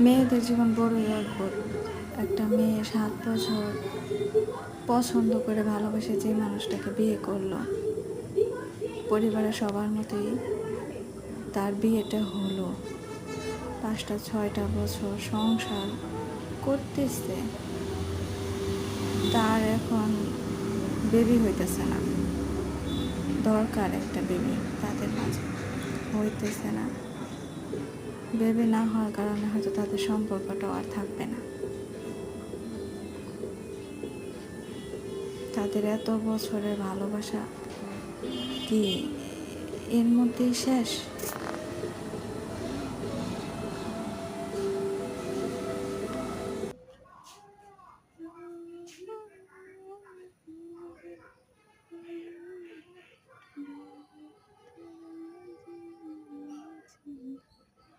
মেয়েদের জীবন বড়ই অদ্ভুত। একটা মেয়ে 7 বছর পছন্দ করে ভালোবেসে যে মানুষটাকে বিয়ে করলো, পরিবারের সবার মতোই তার বিয়েটা হলো। 5টা 6টা বছর সংসার করতেছে, তার এখন বেবি হইতেছে না। দরকার একটা বেবি, তাদের মাঝে হইতেছে না। বেবি না হওয়ার কারণে হয়তো তাদের সম্পর্কটাও আর থাকবে না। তাদের এত বছরের ভালোবাসা কি এর মধ্যেই শেষ?